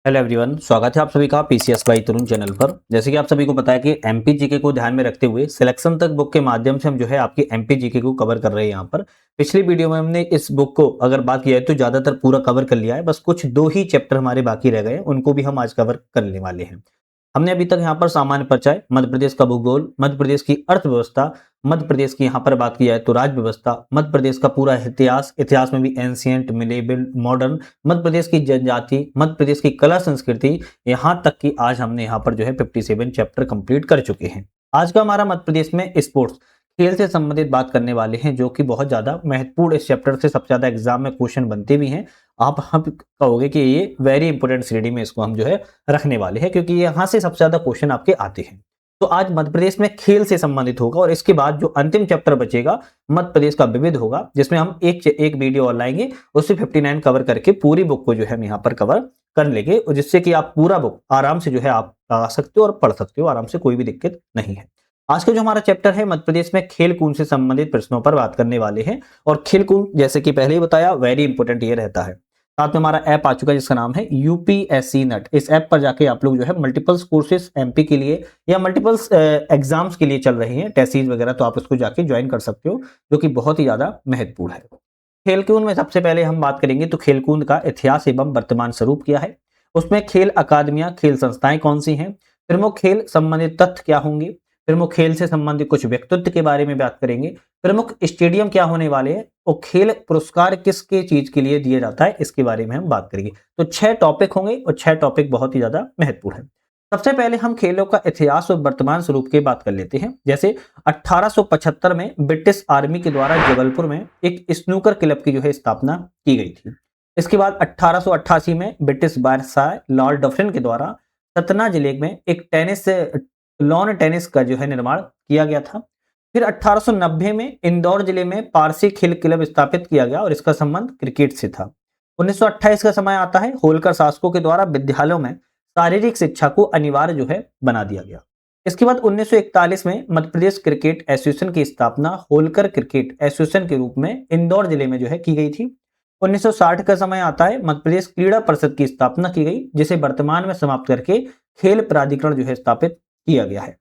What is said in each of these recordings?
Hello everyone, स्वागत है आप सभी का पीसीएस बाई तरुण चैनल पर। जैसे कि आप सभी को पता है कि एमपी जीके को ध्यान में रखते हुए सिलेक्शन तक बुक के माध्यम से हम जो है आपकी एमपी जीके को कवर कर रहे हैं। यहाँ पर पिछली वीडियो में हमने इस बुक को अगर बात किया है तो ज्यादातर पूरा कवर कर लिया है, बस कुछ दो ही चैप्टर हमारे बाकी रह गए, उनको भी हम आज कवर करने वाले हैं। हमने अभी तक यहाँ पर सामान्य परिचय, मध्य प्रदेश का भूगोल, मध्य प्रदेश की अर्थव्यवस्था, मध्य प्रदेश की यहाँ पर बात की जाए तो राज्य व्यवस्था, मध्य प्रदेश का पूरा इतिहास, इतिहास में भी एंशियंट, मिलेबल, मॉडर्न, मध्य प्रदेश की जनजाति, मध्य प्रदेश की कला संस्कृति, यहाँ तक कि आज हमने यहाँ पर जो है 57 चैप्टर कंप्लीट कर चुके हैं। आज का हमारा मध्य प्रदेश में स्पोर्ट्स, खेल से संबंधित बात करने वाले हैं, जो कि बहुत ज्यादा महत्वपूर्ण, इस चैप्टर से सबसे ज्यादा एग्जाम में क्वेश्चन बनते भी हैं। आप हम कहोगे कि ये वेरी इंपॉर्टेंट श्रेणी में इसको हम जो है रखने वाले हैं, क्योंकि यहाँ से सबसे ज्यादा क्वेश्चन आपके आते हैं। तो आज मध्य प्रदेश में खेल से संबंधित होगा और इसके बाद जो अंतिम चैप्टर बचेगा मध्य प्रदेश का विविध होगा, जिसमें हम एक वीडियो और लाएंगे, उससे 59 कवर करके पूरी बुक को जो है हम यहाँ पर कवर कर लेंगे, और जिससे कि आप पूरा बुक आराम से जो है आप आ सकते हो और पढ़ सकते हो आराम से, कोई भी दिक्कत नहीं है। आज का जो हमारा चैप्टर है मध्य प्रदेश में खेल कूद से संबंधित प्रश्नों पर बात करने वाले हैं। और खेल कूद जैसे कि पहले ही बताया वेरी इंपॉर्टेंट ये रहता है। साथ में हमारा ऐप आ चुका है जिसका नाम है यूपीएससी नट। इस ऐप पर जाके आप लोग जो है मल्टीपल्स कोर्सेज एमपी के लिए या मल्टीपल्स एग्जाम्स के लिए चल रहे हैं, टेस्ट वगैरह, तो आप उसको जाके ज्वाइन कर सकते हो, जो कि बहुत ही ज्यादा महत्वपूर्ण है। खेलकूद में सबसे पहले हम बात करेंगे तो खेलकूद का इतिहास एवं वर्तमान स्वरूप क्या है, उसमें खेल अकादमियां, खेल संस्थाएं कौन सी हैं, प्रमुख खेल संबंधित तथ्य क्या होंगे, प्रमुख खेल से संबंधित कुछ व्यक्तित्व के बारे में बात करेंगे, प्रमुख स्टेडियम क्या होने वाले हैं, और खेल पुरस्कार किसके चीज के लिए दिया जाता है, इसके बारे में हम बात करेंगे। तो 6 टॉपिक होंगे और 6 टॉपिक बहुत ही ज्यादा महत्वपूर्ण है। सबसे पहले हम खेलों का इतिहास और वर्तमान स्वरूप की बात कर लेते हैं। जैसे 1875 में ब्रिटिश आर्मी के द्वारा जबलपुर में एक स्नूकर क्लब की जो है स्थापना की गई थी। इसके बाद 1888 में ब्रिटिश बादशाह लॉर्ड डफरिन के द्वारा सतना जिले में एक लॉन टेनिस का जो है निर्माण किया गया था। फिर 1890 में इंदौर जिले में पारसी खेल क्लब स्थापित किया गया और इसका संबंध क्रिकेट से था। 1928 का समय आता है, होलकर शासकों के द्वारा विद्यालयों में शारीरिक शिक्षा को अनिवार्य जो है बना दिया गया। इसके बाद 1941 में मध्य प्रदेश क्रिकेट एसोसिएशन की स्थापना होलकर क्रिकेट एसोसिएशन के रूप में इंदौर जिले में जो है की गई थी। 1960 का समय आता है, मध्य प्रदेश क्रीड़ा परिषद की स्थापना की गई, जिसे वर्तमान में समाप्त करके खेल प्राधिकरण जो है स्थापित किया गया है।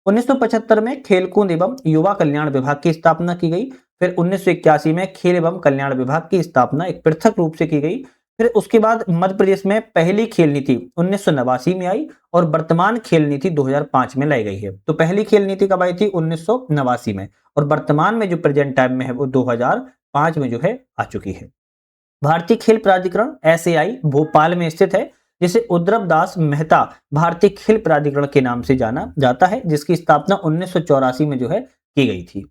1975 में खेलकूद एवं युवा कल्याण विभाग की स्थापना की गई। फिर 1981 में खेल एवं कल्याण विभाग की स्थापना एक पृथक रूप से की गई। फिर उसके बाद मध्य प्रदेश में पहली खेल नीति 1989 में आई और वर्तमान खेल नीति 2005 में लाई गई है। तो पहली खेल नीति कब आई थी? 1989 में, और वर्तमान में जो प्रेजेंट टाइम में है वो 2005 में जो है आ चुकी है। भारतीय खेल प्राधिकरण एसएआई भोपाल में स्थित है, जिसे उद्रव दास मेहता भारतीय खेल प्राधिकरण के नाम से जाना जाता है, जिसकी स्थापना 1984 में जो है की गई थी।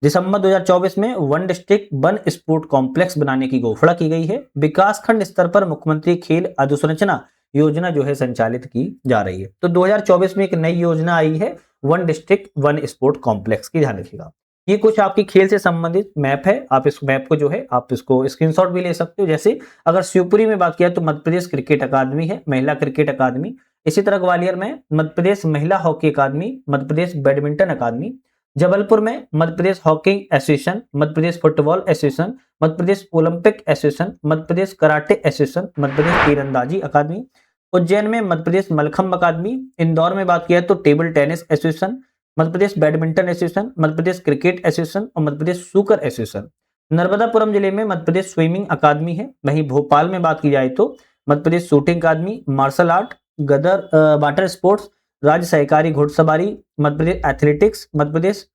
दिसंबर 2024 में one district one sport complex बनाने की घोषणा की गई है। विकास खंड स्तर पर मुख्यमंत्री खेल अधोसंरचना योजना जो है संचालित की जा रही है। तो 2024 में एक नई योजना आई है one district one sport complex की, ध्यान रखिएगा। ये कुछ आपकी खेल से संबंधित मैप है, आप इस मैप को जो है आप इसको स्क्रीनशॉट भी ले सकते हो। जैसे अगर शिवपुरी में बात किया तो मध्य प्रदेश क्रिकेट अकादमी है, महिला क्रिकेट अकादमी। इसी तरह ग्वालियर में मध्य प्रदेश महिला हॉकी अकादमी, मध्य प्रदेश बैडमिंटन अकादमी। जबलपुर में मध्य Pradesh hockey association, Madhya Pradesh football association, Madhya प्रदेश ओलंपिक एसोसिएशन, मध्य प्रदेश कराटे एसोसिएशन, मध्य प्रदेश तीरंदाजी अकादमी। उज्जैन में मध्य प्रदेश मलखंब अकादमी। इंदौर में बात किया तो टेबल टेनिस एसोसिएशन, मध्य प्रदेश बैडमिंटन एसोसिएशन, मध्य प्रदेश क्रिकेट एसोसिएशन और मध्य प्रदेश स्नूकर एसोसिएशन। नर्मदापुरम जिले में मध्य प्रदेश स्विमिंग अकादमी है। वहीं भोपाल में बात की जाए तो मध्य प्रदेश शूटिंग अकादमी, मार्शल आर्ट, गदर वाटर स्पोर्ट्स, राज्य सहकारी घुड़सवारी, मध्य प्रदेश एथलेटिक्स, मध्य प्रदेश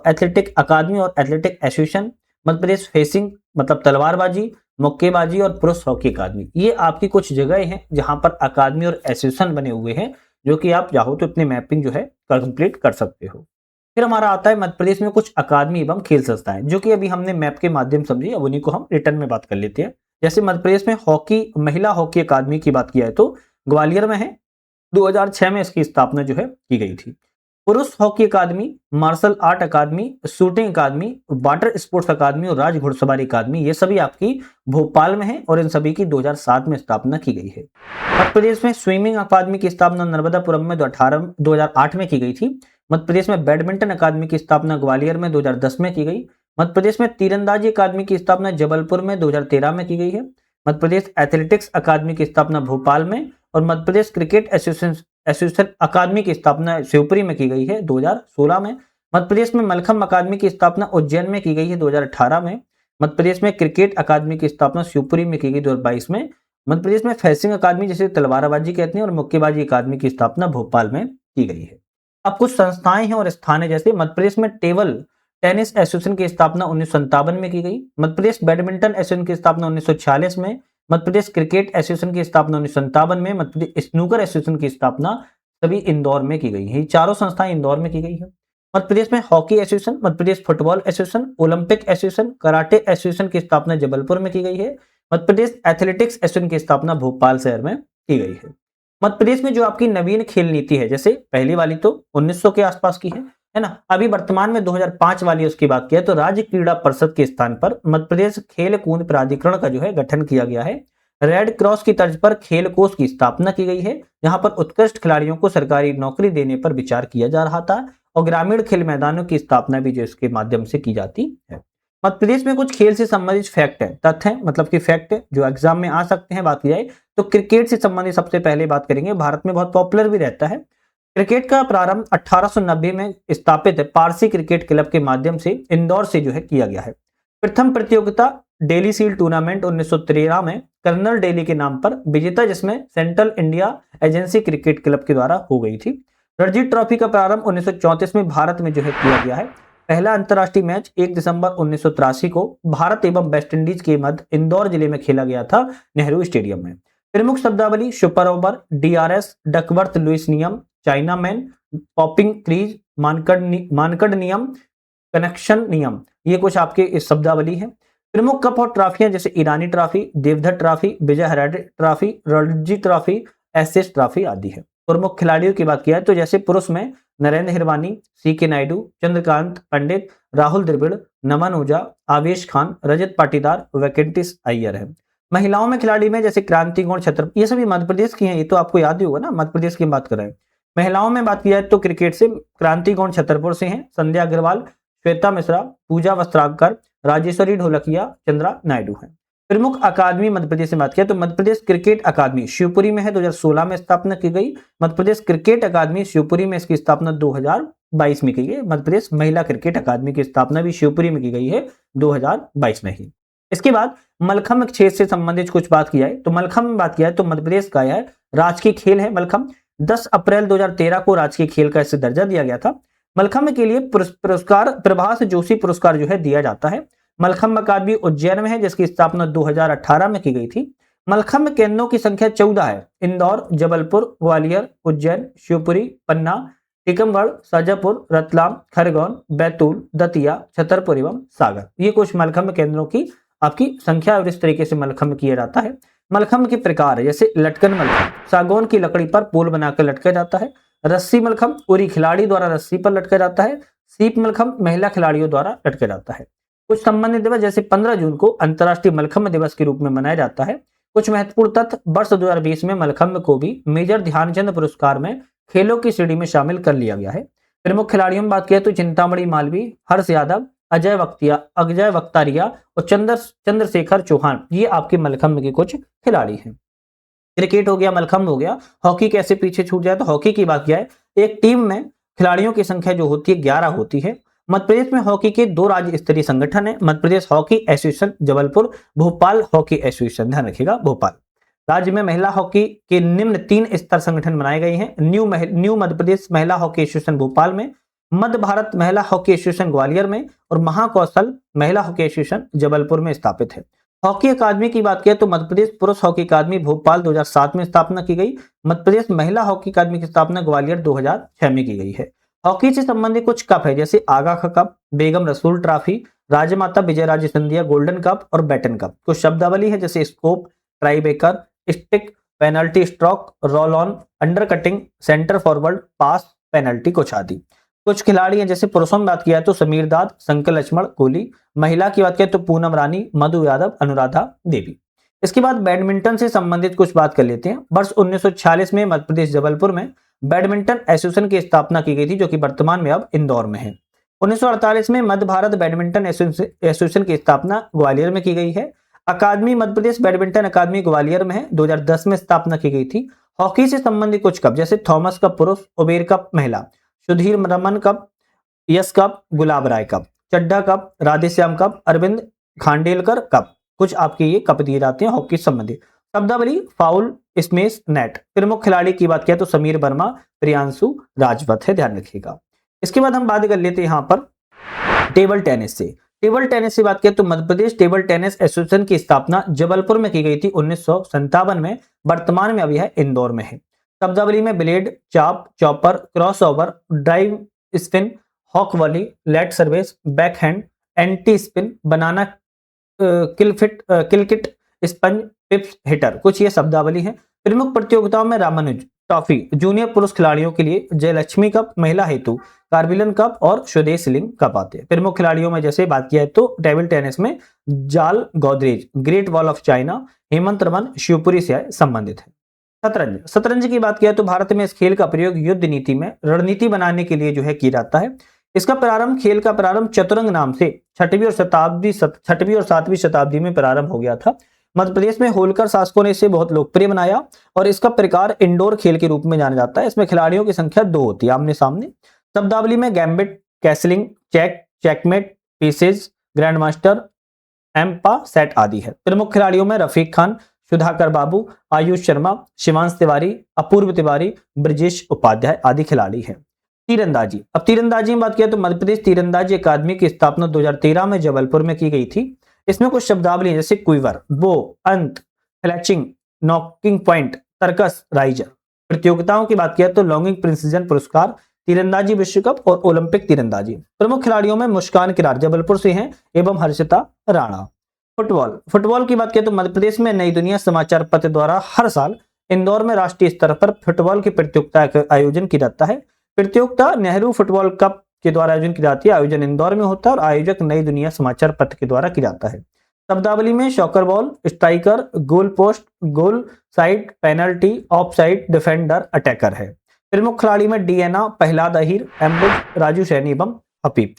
एथलेटिक अकादमी और एथलेटिक एसोसिएशन, मध्य प्रदेश फेसिंग मतलब तलवारबाजी, मुक्केबाजी और पुरुष हॉकी अकादमी। ये आपकी कुछ जगह हैं जहां पर अकादमी और एसोसिएशन बने हुए हैं, जो कि आप चाहो तो अपनी मैपिंग जो है कंप्लीट कर सकते हो। फिर हमारा आता है मध्य प्रदेश में कुछ अकादमी एवं खेल संस्थाएं, जो कि अभी हमने मैप के माध्यम समझी, अब उन्हीं को हम रिटर्न में बात कर लेते हैं। जैसे मध्य प्रदेश में हॉकी महिला हॉकी अकादमी की बात की जाए तो ग्वालियर में है, 2006 में इसकी स्थापना जो है की गई थी। पुरुष हॉकी अकादमी, मार्शल आर्ट अकादमी, शूटिंग अकादमी, वाटर स्पोर्ट्स अकादमी और राज घुड़सवारी अकादमी, ये सभी आपकी भोपाल में है और इन सभी की 2007 में स्थापना की गई है। मध्य प्रदेश में स्विमिंग अकादमी की स्थापना नर्मदापुरम में 2008 में की गई थी। मध्य प्रदेश में बैडमिंटन अकादमी की स्थापना ग्वालियर में 2010 में की गई। मध्य प्रदेश में तीरंदाजी अकादमी की स्थापना जबलपुर में 2013 में की गई है। मध्य प्रदेश एथलेटिक्स अकादमी की स्थापना भोपाल में और मध्य प्रदेश क्रिकेट एसोसिएशन अकादमी की स्थापना शिवपुरी में की गई है 2016 में। मध्य प्रदेश में मलखम्ब अकादमी की स्थापना उज्जैन में की गई है 2018 में। मध्य प्रदेश में क्रिकेट अकादमी की स्थापना शिवपुरी में की गई 2022 में। मध्य प्रदेश में फेंसिंग अकादमी जिसे तलवारबाजी कहते हैं और मुक्केबाजी अकादमी की स्थापना भोपाल में की गई है। अब कुछ संस्थाएं हैं और स्थान है, जैसे मध्य प्रदेश में टेबल टेनिस एसोसिएशन की स्थापना 1957 में की गई। मध्य प्रदेश बैडमिंटन एसोसिएशन की स्थापना 1946 में। मध्य प्रदेश क्रिकेट एसोसिएशन की स्थापना 1957 में। मध्य प्रदेश स्नूकर एसोसिएशन की स्थापना सभी इंदौर में की गई है। चारों संस्थाएं इंदौर में की गई है। मध्य प्रदेश में hockey association, Madhya Pradesh football association, Olympic association, karate association की स्थापना जबलपुर में की गई है। मध्य प्रदेश एथलेटिक्स एसोसिएशन की स्थापना भोपाल शहर में की गई है। मध्य प्रदेश में जो आपकी नवीन खेल नीति है, जैसे पहली वाली तो 1900 के आसपास की है ना, अभी वर्तमान में 2005 वाली उसकी बात किया तो राज्य क्रीड़ा परिषद के स्थान पर मध्य प्रदेश खेल कूद प्राधिकरण का जो है गठन किया गया है। रेड क्रॉस की तर्ज पर खेल कोष की स्थापना की गई है, जहां पर उत्कृष्ट खिलाड़ियों को सरकारी नौकरी देने पर विचार किया जा रहा था और ग्रामीण खेल मैदानों की स्थापना भी जो इसके माध्यम से की जाती है। मध्य प्रदेश में कुछ खेल से संबंधित फैक्ट है, तथ्य है, मतलब कि फैक्ट है जो एग्जाम में आ सकते हैं। बात की जाए तो क्रिकेट से संबंधित सबसे पहले बात करेंगे, भारत में बहुत पॉपुलर भी रहता है। क्रिकेट का प्रारंभ 1890 में स्थापित पारसी क्रिकेट क्लब के माध्यम से इंदौर से जो है किया गया है। प्रथम प्रतियोगिता डेली शील्ड टूर्नामेंट 1913 में कर्नल डेली के नाम पर विजेता, जिसमें central India agency cricket club के द्वारा हो गई थी। रणजी ट्रॉफी का प्रारंभ 1934 में भारत में जो है किया गया है। पहला अंतर्राष्ट्रीय मैच 1 दिसंबर 1983 को भारत एवं वेस्टइंडीज के मध्य इंदौर जिले में खेला गया था, नेहरू स्टेडियम में। प्रमुख शब्दावली super over, DRS, Duckworth Louis नियम, चाइना मैन, पॉपिंग क्रीज, मानकड़ नियम, कनेक्शन नियम, ये कुछ आपके इस शब्दावली है। प्रमुख कप और ट्रॉफियां जैसे Irani trophy, Deodhar trophy, Vijay Hazare trophy, Ranji trophy, SS trophy आदि है। प्रमुख खिलाड़ियों की बात किया तो जैसे पुरुष में नरेंद्र हिरवानी, सीके नायडू, चंद्रकांत पंडित, राहुल द्रविड़, नमन ओझा, आवेश खान, रजत पाटीदार, वैकेंटिस अय्यर है। महिलाओं में खिलाड़ी में जैसे क्रांति गौड़ छत्र, ये सभी मध्य प्रदेश की हैं, ये तो आपको याद ही होगा ना, मध्य प्रदेश की बात कर रहे हैं। महिलाओं में बात की जाए तो क्रिकेट से क्रांति गौड़ छतरपुर से हैं, संध्या अग्रवाल, श्वेता मिश्रा, पूजा वस्त्राकर, राजेश्वरी ढोलकिया, चंद्रा नायडू है। प्रमुख अकादमी मध्य प्रदेश में बात किया तो मध्य प्रदेश क्रिकेट अकादमी शिवपुरी में है, 2016 में स्थापना की गई। मध्य प्रदेश क्रिकेट अकादमी शिवपुरी में इसकी स्थापना 2022 में की गई। मध्य प्रदेश महिला क्रिकेट अकादमी की स्थापना भी शिवपुरी में की गई है 2022 में ही। इसके बाद मलखम्ब क्षेत्र से संबंधित कुछ बात की जाए तो मलखम्ब में बात किया है तो मध्य प्रदेश का यह राजकीय खेल है मलखम्ब। 10 अप्रैल 2013 को राजकीय खेल का इसे दर्जा दिया गया था। मलखम्ब के लिए पुरस्कार प्रभास जोशी पुरस्कार जो है दिया जाता है। मलखम्ब अकादमी उज्जैन में है, जिसकी स्थापना 2018 में की गई थी। मलखम्ब केंद्रों की संख्या 14 है, इंदौर, जबलपुर, ग्वालियर, उज्जैन, शिवपुरी, पन्ना, टीकमगढ़, शाजापुर, रतलाम, खरगोन, बैतूल, दतिया, छतरपुर एवं सागर। ये कुछ मलखम्ब केंद्रों की आपकी संख्या और इस तरीके से मलखम्ब किया जाता है। मलखम्ब के प्रकार है जैसे लटकन मलखम्ब, सागौन की लकड़ी पर पोल बनाकर लटका जाता है। रस्सी मलखम्ब, उरी खिलाड़ी द्वारा रस्सी पर लटका जाता है। सीप मलखम्ब महिला खिलाड़ियों द्वारा लटका जाता है। कुछ संबंधित दिवस जैसे 15 जून को अंतर्राष्ट्रीय मलखम्ब दिवस के रूप में मनाया जाता है। कुछ महत्वपूर्ण तथ्य, वर्ष 2020 में मलखम्ब को भी मेजर ध्यानचंद पुरस्कार में खेलों की श्रेणी में शामिल कर लिया गया है। प्रमुख खिलाड़ियों में बात किया तो चिंतामणि मालवी, हर्ष यादव, अजय वक्तारिया और चंद्रशेखर चौहान, ये आपके मलखम्ब के कुछ खिलाड़ी हैं। क्रिकेट हो गया, मलखम्ब हो गया। हॉकी कैसे पीछे छूट जाए तो हॉकी की बात किया है, एक टीम में खिलाड़ियों की संख्या जो होती है 11 होती है। मध्य प्रदेश में हॉकी के 2 राज्य स्तरीय संगठन है, Madhya Pradesh hockey association Jabalpur, Bhopal hockey association, ध्यान रखिएगा भोपाल। राज्य में महिला हॉकी के निम्न 3 स्तर संगठन बनाए गए हैं। न्यू मध्य प्रदेश महिला हॉकी एसोसिएशन भोपाल में, मध्य भारत महिला हॉकी एसोसिएशन ग्वालियर में और महाकौशल महिला हॉकी एसोसिएशन जबलपुर में स्थापित है। हॉकी अकादमी की बात करें तो मध्य प्रदेश पुरुष हॉकी अकादमी भोपाल 2007 में स्थापना की गई। मध्य प्रदेश महिला हॉकी अकादमी की स्थापना ग्वालियर 2006 में की गई है। हॉकी से संबंधित कुछ कप है जैसे आगा cup, Begum Rasul trophy, Rajmata Vijayaraje Scindia golden cup और बैटन कप। कुछ शब्दावली है जैसे स्कोप, ट्राईबेकर, stick, penalty stroke, roll on, under cutting, centre forward, pass, penalty, कुछ आदि। कुछ खिलाड़ी हैं जैसे पुरुषों में बात किया तो समीर दाद, शंकर लक्ष्मण कोहली। महिला की बात करें तो पूनम रानी, मधु यादव, अनुराधा देवी। इसके बाद बैडमिंटन से संबंधित कुछ बात कर लेते हैं। वर्ष 1946 में मध्य प्रदेश जबलपुर में बैडमिंटन एसोसिएशन की स्थापना की गई थी, जो कि वर्तमान में अब इंदौर में है। 1948 में मध्य भारत बैडमिंटन एसोसिएशन की स्थापना ग्वालियर में की गई है। अकादमी मध्य प्रदेश बैडमिंटन अकादमी ग्वालियर में है, 2010 में स्थापना की गई थी। हॉकी से संबंधित कुछ कप जैसे थॉमस कप पुरुष, उबेर कप महिला, Sudhir Raman cup, Yash cup, Gulab Rai cup, Chadha cup, Radheshyam cup, Arvind Khandelkar cup, कुछ आपके ये कप दिए जाते हैं हॉकी से संबंधित। शब्दावली फाउल, स्मेश, नेट। प्रमुख खिलाड़ी की बात किया तो समीर वर्मा, प्रियांशु राजवत है, ध्यान रखिएगा। इसके बाद हम बात कर लेते हैं यहाँ पर टेबल टेनिस से। टेबल टेनिस की बात करें तो Madhya Pradesh table tennis association की स्थापना जबलपुर में की गई थी 1957 में। वर्तमान में अभी है इंदौर में है। शब्दावली में blade, chop, chopper, crossover, drive spin, हॉक volley, let service, backhand, anti spin, banana किलकिट, स्पंज, पिप्स, हिटर, कुछ ये शब्दावली है। प्रमुख प्रतियोगिताओं में रामानुज ट्रॉफी जूनियर पुरुष खिलाड़ियों के लिए, जयलक्ष्मी कप महिला हेतु, कार्बिलन कप और स्वदेश लिंग कप आते हैं। प्रमुख खिलाड़ियों में जैसे बात किया है तो टेबल टेनिस में जाल Godrej, great wall of China, Hemant Raman, Shivpuri से संबंधित है। शतरंज, शतरंज की बात किया तो भारत में इस खेल का प्रयोग युद्ध नीति में रणनीति बनाने के लिए जो है किया जाता है। इसका प्रारंभ, खेल का प्रारंभ चतुरंग नाम से 6वीं और 7वीं शताब्दी में प्रारंभ हो गया था। मध्य प्रदेश में होलकर शासकों ने इसे बहुत लोकप्रिय बनाया और इसका प्रकार इंडोर खेल के रूप में जाना जाता है। इसमें खिलाड़ियों की संख्या 2 होती है आमने सामने। शब्दावली में gambit, castling, check, checkmate, pieces, grandmaster, एम्पा, सेट आदि है। प्रमुख खिलाड़ियों में रफीक खान, सुधाकर बाबू, आयुष शर्मा, शिवांश तिवारी, अपूर्व तिवारी, ब्रजेश उपाध्याय आदि खिलाड़ी हैं। तीरंदाजी, अब तीरंदाजी में बात किया तो मध्य प्रदेश तीरंदाजी अकादमी की स्थापना 2013 में जबलपुर में की गई थी। इसमें कुछ शब्दावली जैसे क्विवर, बो, अंत, फ्लैचिंग, नॉकिंग पॉइंट, तर्कस, राइजर। प्रतियोगिताओं की बात किया तो लॉन्गिंग प्रिंसिजन पुरस्कार, तीरंदाजी विश्व कप और ओलंपिक तीरंदाजी। प्रमुख खिलाड़ियों में मुस्कान किरार जबलपुर से हैं एवं हर्षिता राणा। फुटबॉल, फुटबॉल की बात किया तो मध्य प्रदेश में नई दुनिया समाचार पत्र द्वारा हर साल इंदौर में राष्ट्रीय स्तर पर फुटबॉल की प्रतियोगिता का आयोजन किया जाता है। प्रतियोगिता नेहरू फुटबॉल कप के द्वारा आयोजन की जाती है। आयोजन इंदौर में होता है और आयोजक नई दुनिया समाचार पत्र के द्वारा किया जाता है। शब्दावली में shocker ball, striker, goal post, goal side, penalty, of side, defender, attacker है। प्रमुख खिलाड़ी में डीएना, प्रहलाद अहिर, एम्बुज, राजू सैनी एवं हपीब।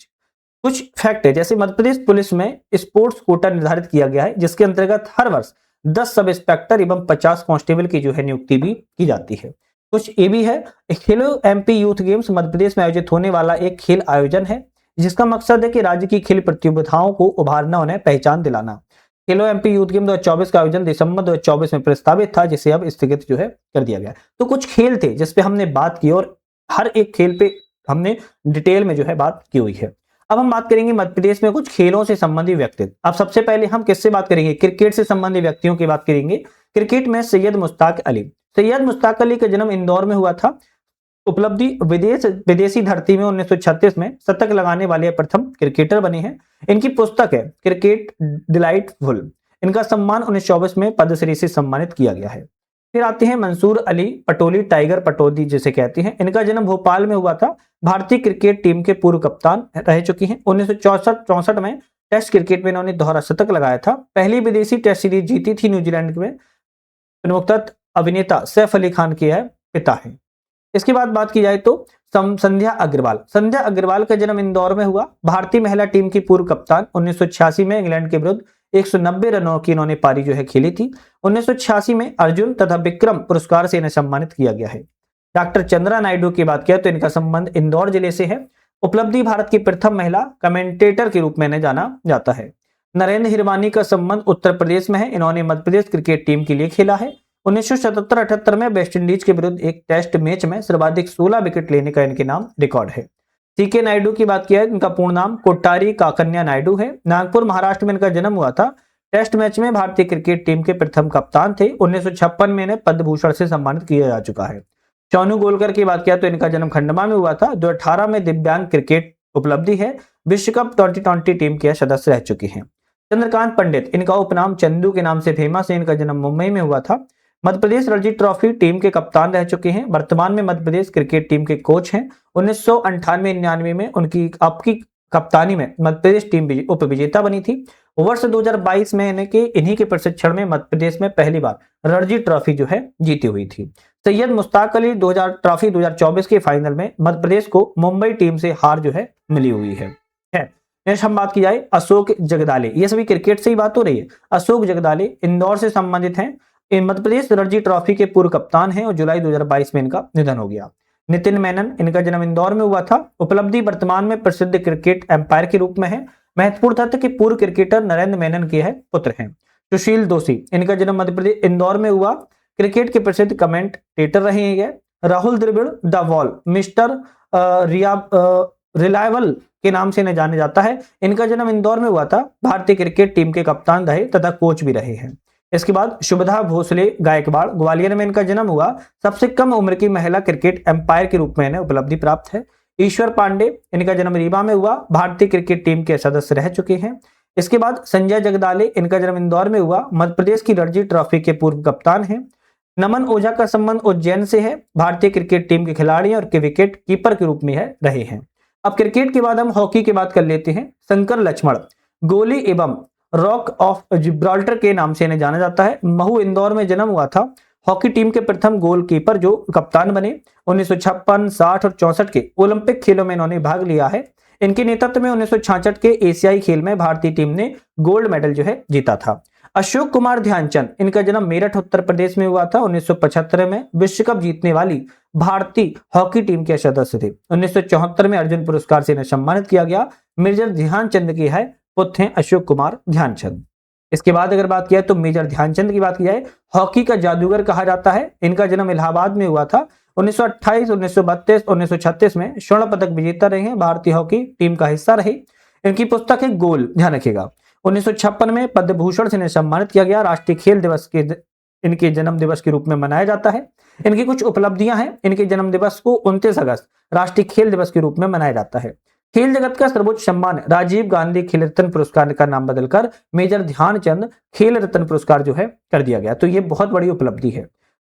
कुछ फैक्ट है जैसे मध्य प्रदेश पुलिस में स्पोर्ट्स कोटा निर्धारित किया गया है जिसके अंतर्गत हर वर्ष 10 सब इंस्पेक्टर एवं 50 कांस्टेबल की जो है नियुक्ति भी की जाती है। कुछ ये भी है, खेलो एमपी यूथ गेम्स मध्य प्रदेश में आयोजित होने वाला एक खेल आयोजन है जिसका मकसद है कि राज्य की खेल प्रतियोगिताओं को उभारना, उन्हें पहचान दिलाना। खेलो एमपी यूथ गेम 2024 का आयोजन दिसंबर 2024 में प्रस्तावित था जिसे अब स्थगित जो है कर दिया गया। तो कुछ खेल थे जिसपे हमने बात की और हर एक खेल पे हमने डिटेल में जो है बात की हुई है। अब हम बात करेंगे मध्य प्रदेश में कुछ खेलों से संबंधित व्यक्तित्व। अब सबसे पहले हम किससे बात करेंगे? क्रिकेट से संबंधित व्यक्तियों की बात करेंगे। क्रिकेट में सैयद मुश्ताक अली। सैयद मुश्ताक अली का जन्म इंदौर में हुआ था। उपलब्धि, विदेशी धरती में 1936 में शतक लगाने वाले प्रथम क्रिकेटर बने हैं। इनकी पुस्तक है क्रिकेट डिलाइटफुल। इनका सम्मान 1924 में पद्मश्री से सम्मानित किया गया है। फिर आते हैं मंसूर अली पटोली, टाइगर पटौदी जिसे कहते हैं। इनका जन्म भोपाल में हुआ था। भारतीय क्रिकेट टीम के पूर्व कप्तान रह चुकी हैं। 1964 में टेस्ट क्रिकेट में इन्होंने दोहरा शतक लगाया था। पहली विदेशी टेस्ट सीरीज जीती थी न्यूजीलैंड में। प्रमुख अभिनेता सैफ अली खान के पिता हैं। इसके बाद बात की जाए तो संध्या अग्रवाल। संध्या अग्रवाल का जन्म इंदौर में हुआ। भारतीय महिला टीम की पूर्व कप्तान। 1986 में इंग्लैंड के विरुद्ध 190 रनों की इन्होंने पारी जो है खेली थी। 1986 में अर्जुन तथा विक्रम पुरस्कार से इन्हें सम्मानित किया गया है। डॉक्टर चंद्रा नायडू की बात किया तो इनका संबंध इंदौर जिले से है। उपलब्धि, भारत की प्रथम महिला कमेंटेटर के रूप में इन्हें जाना जाता है। नरेंद्र हिरवानी का संबंध उत्तर प्रदेश में है। इन्होंने मध्य प्रदेश क्रिकेट टीम के लिए खेला है। 1977-78 में वेस्ट इंडीज के विरुद्ध एक टेस्ट मैच में सर्वाधिक 16 विकेट लेने का इनके नाम रिकॉर्ड है। सीके नायडू की बात किया, इनका पूर्ण नाम कोट्टारी काकन्या नायडू है। नागपुर महाराष्ट्र में इनका जन्म हुआ था। टेस्ट मैच में भारतीय क्रिकेट टीम के प्रथम कप्तान थे। 1956 में इन्हें पद्म भूषण से सम्मानित किया जा चुका है। चौनू गोलकर की बात किया तो इनका जन्म खंडवा में हुआ था। 2018 में दिव्यांग क्रिकेट उपलब्धि है। विश्व कप 2020 टीम के सदस्य रह चुके हैं। चंद्रकांत पंडित, इनका उपनाम चंदू के नाम से फेमस है। इनका जन्म मुंबई में हुआ था। मध्य प्रदेश रणजी ट्रॉफी टीम के कप्तान रह चुके हैं। वर्तमान में मध्य प्रदेश क्रिकेट टीम के कोच हैं। 1998-99 में उनकी आपकी कप्तानी में मध्य प्रदेश टीम उप विजेता बनी थी। वर्ष 2022 में इन्हीं के प्रशिक्षण में मध्य प्रदेश में पहली बार रणजी ट्रॉफी जो है जीती हुई थी। सैयद मुश्ताक अली 2024 के फाइनल में मध्य प्रदेश को मुंबई टीम से हार जो है मिली हुई है। नेक्स्ट हम बात की जाए अशोक जगदाले। ये सभी क्रिकेट से ही बात हो रही है। अशोक जगदाले इंदौर से संबंधित हैं। मध्य प्रदेश रणजी ट्रॉफी के पूर्व कप्तान हैं और जुलाई 2022 में इनका निधन हो गया। नितिन मेनन, इनका जन्म इंदौर में हुआ था। उपलब्धि वर्तमान में प्रसिद्ध क्रिकेट एम्पायर के रूप में है। महत्वपूर्ण तथ्य कि पूर्व क्रिकेटर नरेंद्र मेनन के है पुत्र हैं। सुशील दोषी, इनका जन्म मध्य प्रदेश इंदौर में हुआ। क्रिकेट के प्रसिद्ध कमेंटेटर रहे हैं। Rahul Dravid the wall, mister reliable के नाम से इन्हें जाने जाता है। इनका जन्म इंदौर में हुआ था। भारतीय क्रिकेट टीम के कप्तान रहे तथा कोच भी रहे हैं। इसके बाद शुभदा भोसले गायकवाड़, ग्वालियर में इनका जन्म हुआ। सबसे कम उम्र की महिला क्रिकेट एम्पायर के रूप में इन्हें उपलब्धि प्राप्त है। ईश्वर पांडे, इनका जन्म रीवा में हुआ। भारतीय क्रिकेट टीम के सदस्य रह चुके हैं। इसके बाद संजय जगदाले, इनका जन्म इंदौर में हुआ। मध्य प्रदेश की रणजी ट्रॉफी के पूर्व कप्तान हैं। नमन ओझा का संबंध उज्जैन से है। भारतीय क्रिकेट टीम के खिलाड़ी और के विकेट कीपर के रूप में रहे हैं। अब क्रिकेट के बाद हम हॉकी की बात कर लेते हैं। शंकर लक्ष्मण, गोली एवं रॉक ऑफ जिब्राल्टर के नाम से इन्हें जाना जाता है। महू इंदौर में जन्म हुआ था। हॉकी टीम के प्रथम गोलकीपर जो कप्तान बने। 1956, 60 और 64 के ओलंपिक खेलों में इन्होंने भाग लिया है। इनके नेतृत्व में 1966 के एशियाई खेल में भारतीय टीम ने गोल्ड मेडल जीता था। अशोक कुमार ध्यानचंद, इनका जन्म मेरठ उत्तर प्रदेश में हुआ था। 1975 में विश्व कप जीतने वाली भारतीय हॉकी टीम के सदस्य थे। 1974 में अर्जुन पुरस्कार से इन्हें सम्मानित किया गया। मेजर ध्यानचंद के पुत्र हैं अशोक कुमार ध्यानचंद। इसके बाद अगर बात किया तो मेजर ध्यानचंद की बात की जाए, हॉकी का जादूगर कहा जाता है। इनका जन्म इलाहाबाद में हुआ था। 1928, 1932, 1936 में स्वर्ण पदक विजेता रहे हैं। भारतीय हॉकी टीम का हिस्सा रहे। इनकी पुस्तक है गोल, ध्यान रखिएगा। 1956 में पद्म भूषण से इन्हें सम्मानित किया गया। राष्ट्रीय खेल दिवस के इनके जन्म दिवस के रूप में मनाया जाता है। इनकी कुछ उपलब्धियां हैं। इनके जन्म दिवस को 29 अगस्त राष्ट्रीय खेल दिवस के रूप में मनाया जाता है। खेल जगत का सर्वोच्च सम्मान राजीव गांधी खेल रत्न पुरस्कार का नाम बदलकर मेजर ध्यानचंद खेल रत्न पुरस्कार कर दिया गया। तो ये बहुत बड़ी उपलब्धि है।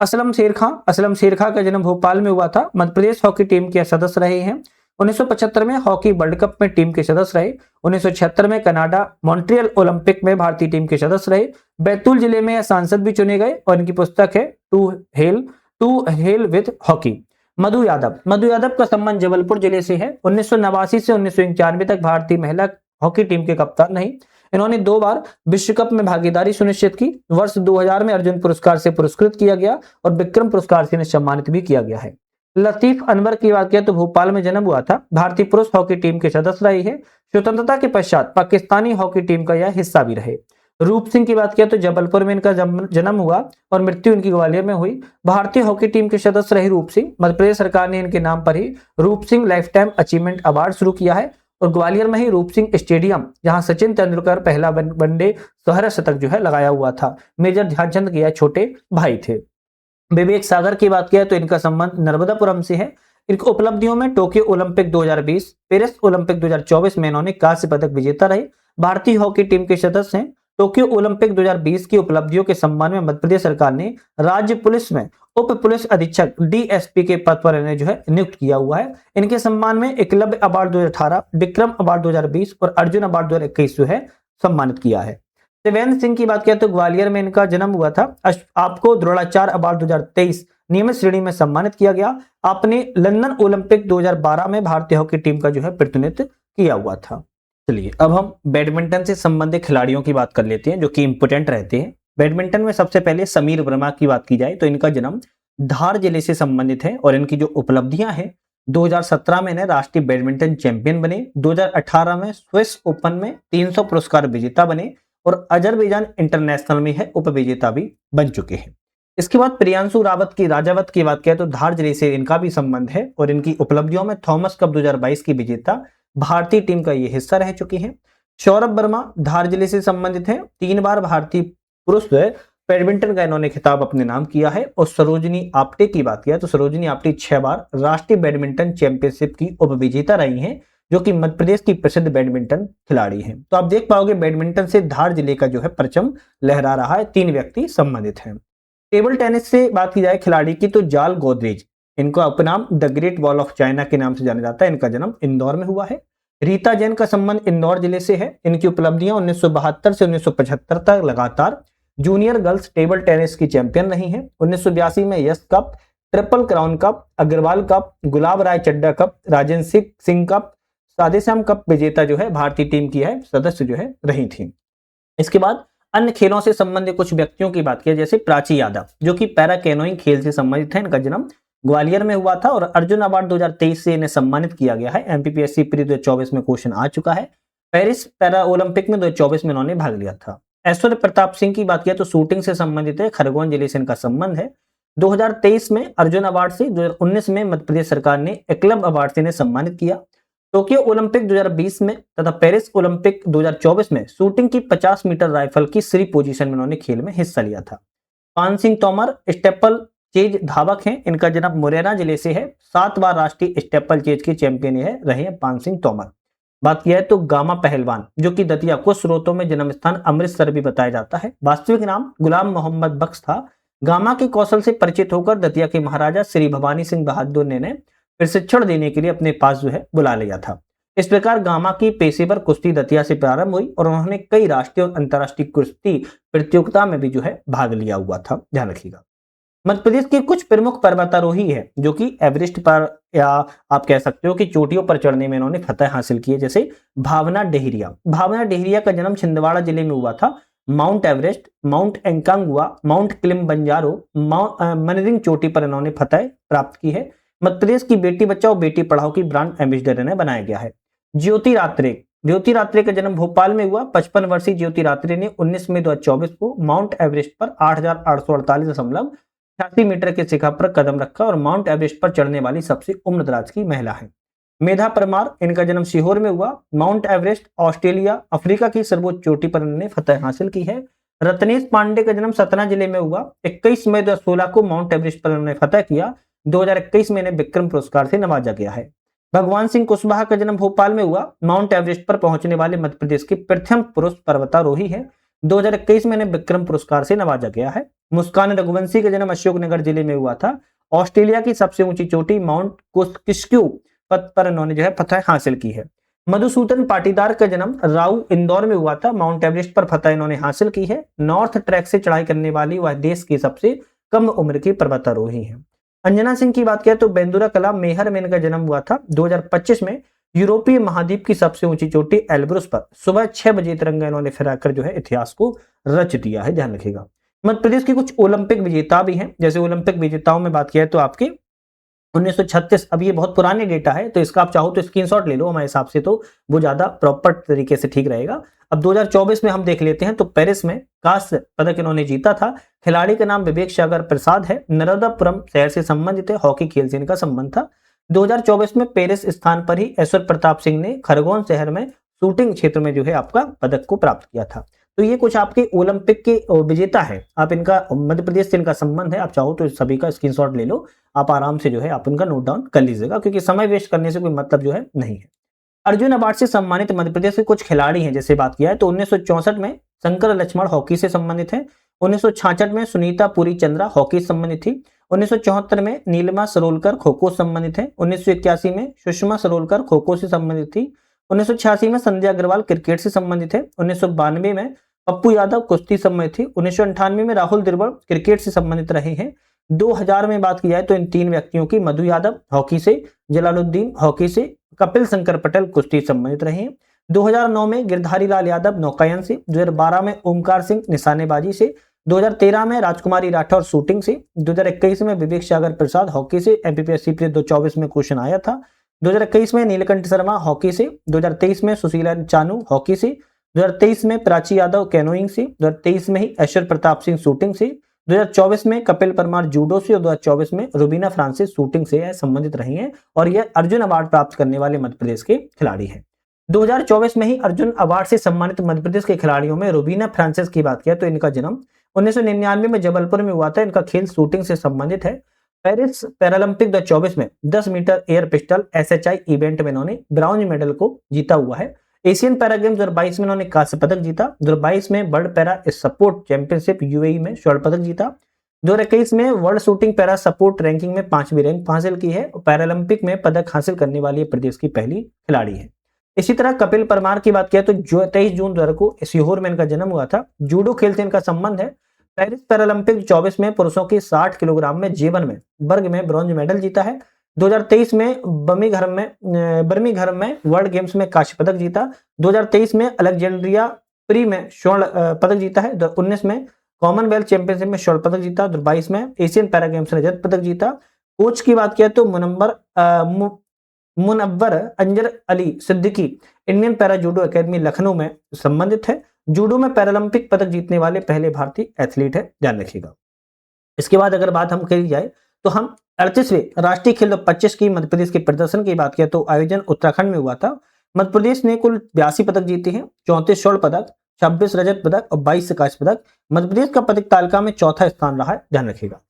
असलम शेर खां का जन्म भोपाल में हुआ था। मध्य प्रदेश हॉकी टीम के सदस्य रहे हैं। 1975 में हॉकी वर्ल्ड कप में टीम के सदस्य रहे। 1976 में कनाडा मॉन्ट्रियल ओलंपिक में भारतीय टीम के सदस्य रहे। बैतूल जिले में सांसद भी चुने गए और इनकी पुस्तक है टू हेल विद हॉकी। मधु यादव का संबंध जबलपुर जिले से है। 1989 से 1991 तक भारतीय महिला हॉकी टीम के कप्तान रही। इन्होंने 2 बार विश्व कप में भागीदारी सुनिश्चित की। वर्ष 2000 में अर्जुन पुरस्कार से पुरस्कृत किया गया और विक्रम पुरस्कार से इन्हें सम्मानित भी किया गया है। लतीफ अनवर की बात किया तो भोपाल में जन्म हुआ था। भारतीय पुरुष हॉकी टीम के सदस्य रहे हैं। स्वतंत्रता के पश्चात पाकिस्तानी हॉकी टीम का यह हिस्सा भी रहे। रूप सिंह की बात किया तो जबलपुर में इनका जन्म हुआ और मृत्यु इनकी ग्वालियर में हुई। भारतीय हॉकी टीम के सदस्य रहे रूप सिंह। मध्य प्रदेश सरकार ने इनके नाम पर ही रूप Singh life time achievement award शुरू किया है और ग्वालियर में ही रूप सिंह स्टेडियम, जहां सचिन तेंदुलकर पहला वनडे सोहरा शतक लगाया हुआ था। मेजर ध्यानचंद के छोटे भाई थे। विवेक सागर की बात किया तो इनका संबंध नर्मदापुरम से है। इनकी उपलब्धियों में टोक्यो ओलंपिक 2020, पेरिस ओलंपिक 2024 में इन्होंने कांस्य पदक विजेता रहे। भारतीय हॉकी टीम के सदस्य हैं। टोक्यो ओलंपिक 2020 की उपलब्धियों के सम्मान में मध्य प्रदेश सरकार ने राज्य पुलिस में उप पुलिस अधीक्षक डीएसपी के पद पर इन्हें नियुक्त किया हुआ है। इनके सम्मान में एकलव्य अवार्ड 2018, विक्रम अवार्ड 2020 और अर्जुन अवार्ड 2021 सम्मानित किया है। देवेंद्र सिंह की बात किया तो ग्वालियर में इनका जन्म हुआ था। आपको द्रोणाचार्य अवार्ड 2023 नियमित श्रेणी में सम्मानित किया गया। आपने लंदन ओलंपिक 2012 में भारतीय हॉकी टीम का प्रतिनिधित्व किया हुआ था। चलिए अब हम बैडमिंटन से संबंधित खिलाड़ियों की बात कर लेते हैं जो कि इंपोर्टेंट रहते हैं। बैडमिंटन में सबसे पहले समीर वर्मा की बात की जाए तो इनका जन्म धार जिले से संबंधित है और इनकी जो उपलब्धियां हैं, 2017 में इन्हें राष्ट्रीय बैडमिंटन चैंपियन बने। 2018 में स्विस ओपन में 300 पुरस्कार विजेता बने और अजरबैजान इंटरनेशनल में उप विजेता भी बन चुके हैं। इसके बाद प्रियांशु राजावत की बात करें तो धार जिले से इनका भी संबंध है और इनकी उपलब्धियों में थॉमस कप 2022 की विजेता भारतीय टीम का ये हिस्सा रह चुके हैं। सौरभ वर्मा धार जिले से संबंधित हैं। 3 बार भारतीय पुरुष बैडमिंटन का इन्होंने खिताब अपने नाम किया है। और सरोजनी आप्टे की बात किया तो सरोजनी आप्टे 6 बार राष्ट्रीय बैडमिंटन चैंपियनशिप की उप विजेता रही हैं, जो कि मध्य प्रदेश की प्रसिद्ध बैडमिंटन खिलाड़ी हैं। तो आप देख पाओगे बैडमिंटन से धार जिले का परचम लहरा रहा है। 3 व्यक्ति संबंधित हैं। टेबल टेनिस से बात की जाए खिलाड़ी की तो जाल गोदरेज, इनका उपनाम the great wall of China के नाम से जाना जाता है। इनका जन्म इंदौर में हुआ है। रीता जैन का संबंध इंदौर जिले से है। इनकी उपलब्धियां 1972 से 1975 तक लगातार जूनियर गर्ल्स टेबल टेनिस की चैंपियन रही हैं। 1982 में Yash cup, triple crown cup, Agarwal cup, Gulab Rai Chadda cup, Rajendra Singh cup, Radheshyam cup विजेता भारतीय टीम की सदस्य रही थी। इसके बाद अन्य खेलों से संबंधित कुछ व्यक्तियों की बात किया, जैसे प्राची यादव जो कि पैरा कैनोइंग खेल से संबंधित है। इनका जन्म ग्वालियर में हुआ था और अर्जुन अवार्ड 2023 से इन्हें सम्मानित किया गया है। एमपीपीएससी प्री 2024 में क्वेश्चन आ चुका है। पेरिस पैरा ओलंपिक में 2024 में इन्होंने भाग लिया था। ऐश्वर्य प्रताप सिंह की बात किया तो शूटिंग से संबंधित है, खरगोन जिले से इनका संबंध है। 2023 में अर्जुन अवार्ड से, 2019 में मध्य प्रदेश सरकार ने एकलव्य अवार्ड से इन्हें सम्मानित किया। टोक्यो ओलंपिक 2020 में तथा पेरिस ओलंपिक 2024 में शूटिंग की 50 मीटर राइफल की श्री पोजीशन में इन्होंने खेल में हिस्सा लिया था। पान सिंह तोमर स्टेपल चेज धावक हैं। इनका जन्म मुरैना जिले से है। 7 बार राष्ट्रीय स्टेपल चेज के चैंपियन रहे हैं पान सिंह तोमर। बात किया है तो गामा पहलवान जो कि दतिया, कुछ स्रोतों में जन्म स्थान अमृतसर भी बताया जाता है। वास्तविक नाम गुलाम मोहम्मद बख्श था। गामा के कौशल से परिचित होकर दतिया के महाराजा श्री भवानी सिंह बहादुर ने प्रशिक्षण देने के लिए अपने पास बुला लिया था। इस प्रकार गामा की पेशेवर कुश्ती दतिया से प्रारंभ हुई और उन्होंने कई राष्ट्रीय और अंतर्राष्ट्रीय कुश्ती प्रतियोगिता में भी भाग लिया हुआ था। ध्यान रखिएगा। मध्य प्रदेश के कुछ प्रमुख पर्वतारोही है जो कि एवरेस्ट पर या आप कह सकते हो कि चोटियों पर चढ़ने में इन्होंने फतह हासिल की है, जैसे भावना डेहरिया। भावना डेहरिया का जन्म छिंदवाड़ा जिले में हुआ था। Mount Everest, Mount Aconcagua, Mount Kilimanjaro, मनरिंग चोटी पर इन्होंने फतह प्राप्त की है। मध्य प्रदेश की बेटी बचाओ बेटी पढ़ाओ की ब्रांड एम्बेसडर इन्हें बनाया गया है। ज्योति रात्रे, ज्योति रात्रे का जन्म भोपाल में हुआ। 55 वर्षीय ज्योति रात्रे ने 19 मई 2024 को माउंट एवरेस्ट पर 8,848.88 मीटर के शिखर पर कदम रखा और माउंट एवरेस्ट पर चढ़ने वाली सबसे उम्र दराज की महिला है। मेधा परमार, इनका जन्म सीहोर में हुआ। माउंट एवरेस्ट, ऑस्ट्रेलिया, अफ्रीका की सर्वोच्च चोटी पर इन्होंने फतह हासिल की है। रत्नेश पांडे का जन्म सतना जिले में हुआ। 21 मई 2016 को माउंट एवरेस्ट पर इन्होंने फतह किया। 2021 में इन्हें विक्रम पुरस्कार से नवाजा गया है। भगवान सिंह कुशवाहा का जन्म भोपाल में हुआ। माउंट एवरेस्ट पर पहुंचने वाले मध्य प्रदेश के प्रथम पुरुष पर्वतारोही है। 2021 में इन्हें विक्रम पुरस्कार से नवाजा गया है। मुस्कान रघुवंशी का जन्म अशोकनगर जिले में हुआ था। ऑस्ट्रेलिया की सबसे ऊंची चोटी माउंट किस्क्यू पद पर इन्होंने फतह हासिल की है। मधुसूदन पाटीदार का जन्म राऊ इंदौर में हुआ था। माउंट एवरेस्ट पर फतह इन्होंने हासिल की है। नॉर्थ ट्रैक से चढ़ाई करने वाली वह देश की सबसे कम उम्र की पर्वतारोही है। अंजना सिंह की बात किया तो बेंदुरा कला मेहर में इनका जन्म हुआ था। 2025 में यूरोपीय महाद्वीप की सबसे ऊंची चोटी एल्ब्रुस पर सुबह 6 बजे तिरंगा इन्होंने फहराकर इतिहास को रच दिया है। ध्यान रखिएगा। मध्य प्रदेश के कुछ ओलंपिक विजेता भी हैं। जैसे ओलंपिक विजेताओं में बात किया तो आपके 1936, अब ये बहुत पुराने डेटा है तो इसका आप चाहो तो स्क्रीनशॉट ले लो, हमारे हिसाब से तो वो ज्यादा प्रॉपर तरीके से ठीक रहेगा। अब 2024 में हम देख लेते हैं तो पेरिस में कांस्य पदक इन्होंने जीता था। खिलाड़ी का नाम विवेक सागर प्रसाद है। नर्मदापुरम शहर से संबंधित है। हॉकी खेल से इनका संबंध था। 2024 में पेरिस स्थान पर ही ऐश्वर्य प्रताप सिंह ने खरगोन शहर में शूटिंग क्षेत्र में आपका पदक को प्राप्त किया था। तो ये कुछ आपके ओलंपिक के विजेता है। आप इनका मध्य प्रदेश से इनका संबंध है, आप चाहो तो सभी का स्क्रीनशॉट ले लो, आप आराम से आप इनका नोट डाउन कर लीजिएगा, क्योंकि समय वेस्ट करने से कोई मतलब नहीं है। अर्जुन अवार्ड से सम्मानित मध्य प्रदेश के कुछ खिलाड़ी हैं, जैसे बात किया है तो 1964 में शंकर लक्ष्मण हॉकी से संबंधित है। 1966 में सुनीता पुरी चंद्रा हॉकी से संबंधित थी। 1974 में नीलिमा सरोलकर खो खो से संबंधित है। 1981 में सुषमा सरोलकर खो खो से संबंधित थी। 1986 में संध्या अग्रवाल क्रिकेट से संबंधित है। 1992 में पप्पू यादव कुश्ती संबंधित थी। 1998 में राहुल द्रविड़ क्रिकेट से संबंधित रहे हैं। 2000 में बात की जाए तो इन 3 व्यक्तियों की मधु यादव हॉकी से, जलालुद्दीन हॉकी से, कपिल शंकर पटेल कुश्ती संबंधित रहे हैं। 2009 में गिरधारी लाल यादव नौकायन से, 2012 में ओमकार सिंह निशानेबाजी से, 2013 में राजकुमारी राठौर शूटिंग से, 2021 में विवेक सागर प्रसाद हॉकी से, एमपीपीएससी 2024 में क्वेश्चन आया था। 2021 में नीलकंठ शर्मा हॉकी से, 2023 में सुशीला चानू हॉकी से, 2023 में प्राची यादव कैनोइंग से, 2023 में ही ऐश्वर्य प्रताप सिंह शूटिंग से, 2024 में कपिल परमार जूडो से और 2024 में रुबीना फ्रांसिस शूटिंग से संबंधित रही हैं और यह अर्जुन अवार्ड प्राप्त करने वाले मध्य प्रदेश के खिलाड़ी हैं। 2024 में ही अर्जुन अवार्ड से सम्मानित मध्य प्रदेश के खिलाड़ियों में रुबीना फ्रांसिस की बात किया तो इनका जन्म 1999 में जबलपुर में हुआ था। इनका खेल शूटिंग से संबंधित है। पेरिस पैरालंपिक 2024 में 10 metre air pistol SHI event में इन्होंने ब्राउन मेडल को जीता हुआ है। एशियन पैरा गेम्स 2022 में इन्होंने कांस्य पदक जीता। 2022 में world para support championship UAE में स्वर्ण पदक जीता। 2021 में world shooting para support ranking में 5वीं रैंक हासिल की है। पैरालंपिक में पदक हासिल करने वाली प्रदेश की पहली खिलाड़ी है। इसी तरह कपिल परमार की बात किया तो 23 जून 2000 को सीहोर में इनका जन्म हुआ था। जूडो खेल से इनका संबंध है। पेरिस पैरालंपिक 24 में पुरुषों की 60 किलोग्राम में जीवन में वर्ग में ब्रॉन्ज मेडल जीता है। 2023 में बर्मिंघम में वर्ल्ड गेम्स में कांस्य पदक जीता। 2023 में अलेक्जेंड्रिया प्री में स्वर्ण पदक जीता है। 2019 में कॉमनवेल्थ चैंपियनशिप में स्वर्ण पदक जीता। 2022 में एशियन पैरा गेम्स में रजत पदक जीता। कोच की बात किया तो Munawwar Anjar Ali Siddiqui Indian para judo academy Lucknow में संबंधित है। जूडो में पैरालंपिक पदक जीतने वाले पहले भारतीय एथलीट है, ध्यान रखिएगा। इसके बाद अगर बात हम करी जाए तो हम 38वें राष्ट्रीय खेल 25 की मध्य प्रदेश के प्रदर्शन की बात किया तो आयोजन उत्तराखंड में हुआ था। मध्य प्रदेश ने कुल 82 पदक जीते हैं, 34 स्वर्ण पदक, 26 रजत पदक और 22 कांस्य पदक। मध्य प्रदेश का पदक तालिका में चौथा स्थान रहा है, ध्यान रखिएगा।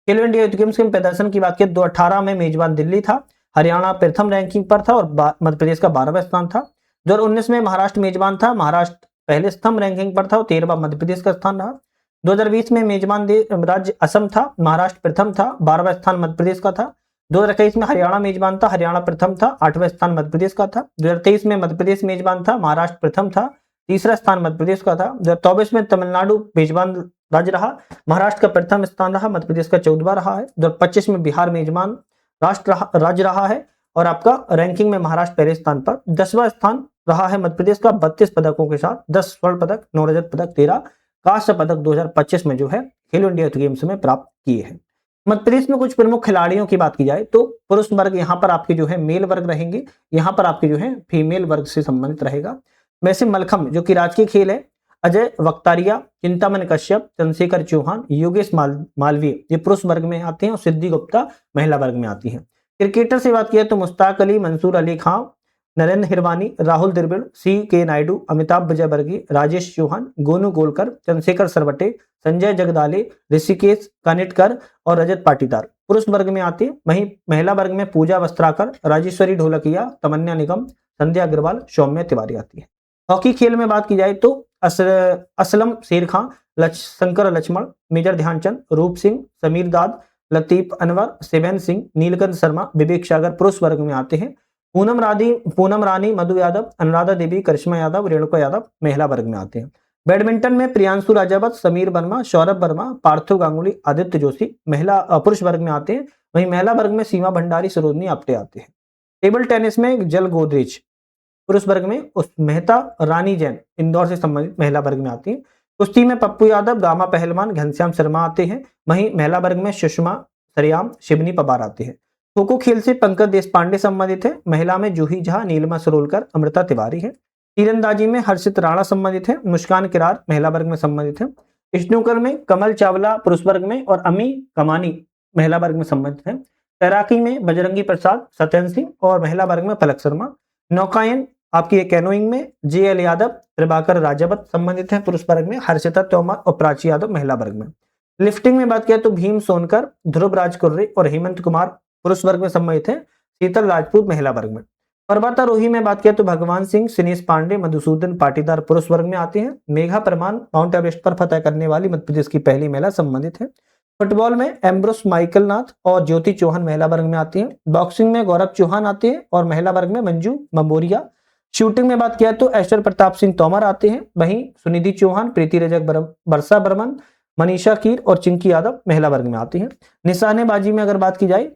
खेलो इंडिया यूथ गेम्स के प्रदर्शन की बात करें 2018 में मेजबान दिल्ली था, हरियाणा प्रथम रैंकिंग पर था और मध्य प्रदेश का 12वां स्थान था। 2019 में महाराष्ट्र मेजबान था, महाराष्ट्र पहले स्तंभ रैंकिंग पर था और 13वां मध्य प्रदेश का स्थान रहा। 2020 में मेजबान राज्य असम था, महाराष्ट्र प्रथम था, 12वां स्थान मध्य प्रदेश का था। 2021 में हरियाणा मेजबान था, हरियाणा प्रथम था, 8वां स्थान मध्य प्रदेश का था। 2023 में मध्य प्रदेश मेजबान था, महाराष्ट्र प्रथम था, तीसरा स्थान मध्य प्रदेश का था। 2024 में तमिलनाडु मेजबान राज्य रहा, महाराष्ट्र का प्रथम स्थान रहा, मध्य प्रदेश का 14वां रहा है। 2025 में बिहार मेजबान राज्य रहा है और आपका रैंकिंग में महाराष्ट्र पहले स्थान पर। 10वां स्थान रहा है मध्य प्रदेश का 32 पदकों के साथ, 10 स्वर्ण पदक, 9 रजत पदक, 13 कांस्य पदक 2025 में जो है खेलो इंडिया यूथ गेम्स में प्राप्त किए हैं। मध्य प्रदेश में कुछ प्रमुख खिलाड़ियों की बात की जाए तो पुरुष वर्ग यहाँ पर आपके जो है मेल वर्ग रहेंगे, यहाँ पर आपके जो है फीमेल वर्ग से संबंधित रहेगा। वैसे मलखम्ब जो कि राजकीय खेल है, अजय वक्तारिया, चिंतामन कश्यप, चंद्रशेखर चौहान, योगेश मालवीय ये पुरुष वर्ग में आते हैं और सिद्धि गुप्ता महिला वर्ग में आती है। क्रिकेटर से बात किया तो मुश्ताक अली, मंसूर अली खान, नरेंद्र हिरवानी, राहुल द्रविड़, सी.के. नायडू, अमिताभ विजयवर्गीय, राजेश चौहान, गोनू गोलकर, चंद्रशेखर सरवटे, संजय जगदाले, ऋषिकेश कानिटकर और रजत पाटीदार पुरुष वर्ग में आते हैं। वहीं महिला वर्ग में पूजा वस्त्राकर, राजेश्वरी ढोलकिया, तमन्ना निगम, संध्या अग्रवाल, सौम्या तिवारी आती है। हॉकी खेल में बात की जाए तो असलम शेर खां, शंकर लक्ष्मण, मेजर ध्यानचंद, रूप सिंह, समीर दाद, लतीफ अनवर, शिवेन सिंह, नीलकंठ शर्मा, विवेक सागर पुरुष वर्ग में आते हैं। पूनम रानी, मधु यादव, अनुराधा देवी, करिश्मा यादव, रेणुका यादव महिला वर्ग में आते हैं। बैडमिंटन में प्रियांशु राजावत, समीर वर्मा, सौरभ वर्मा, पार्थिव गांगुली, आदित्य जोशी पुरुष वर्ग में आते हैं। वहीं महिला वर्ग में सीमा भंडारी, सरोजनी आप्टे आते हैं। टेबल टेनिस में जल गोदरेज पुरुष वर्ग में मेहता रानी जैन इंदौर से संबंधित महिला वर्ग में आती है। कुश्ती में पप्पू यादव, गामा पहलवान, घनश्याम शर्मा आते हैं। वहीं महिला वर्ग में सुषमा सरियाम, शिवनी पवार आते हैं। खो खो खेल से पंकज देशपांडे संबंधित है। महिला में जूही झा, नीलिमा सरोलकर, अमृता तिवारी है। तीरंदाजी में हर्षित राणा संबंधित है। मुस्कान किरार महिला वर्ग में संबंधित है। स्नूकर में कमल चावला पुरुष वर्ग में और अमी कमानी महिला वर्ग में संबंधित है। तैराकी में बजरंगी प्रसाद, सत्यन सिंह और महिला वर्ग में पलक शर्मा। नौकायन आपकी कैनोइंग में जे.एल. यादव, प्रभाकर राजावत संबंधित है पुरुष वर्ग में। हर्षिता तोमर और प्राची यादव महिला वर्ग में। लिफ्टिंग में बात किया तो भीम सोनकर, ध्रुव राज कुर्रे और हेमंत कुमार पुरुष वर्ग में संबंधित है। शीतल राजपूत महिला वर्ग में। पर्वतारोही में बात किया तो भगवान सिंह, सिनेश पांडे, मधुसूदन पाटीदार पुरुष वर्ग में आते हैं। मेघा परमान माउंट एवरेस्ट पर फतह करने वाली मध्य प्रदेश की पहली महिला संबंधित है। फुटबॉल में एम्ब्रोस माइकल नाथ और ज्योति चौहान महिला वर्ग में आती हैं। बॉक्सिंग में गौरव चौहान आते हैं और महिला वर्ग में मंजू मंबोरिया। शूटिंग में बात किया तो ऐश्वर्य प्रताप सिंह तोमर आते हैं। वहीं सुनिधि चौहान, प्रीति रजक, वर्षा बर्मन, मनीषा कीर और चिंकी यादव महिला वर्ग में आती हैं। निशानेबाजी में अगर बात की जाए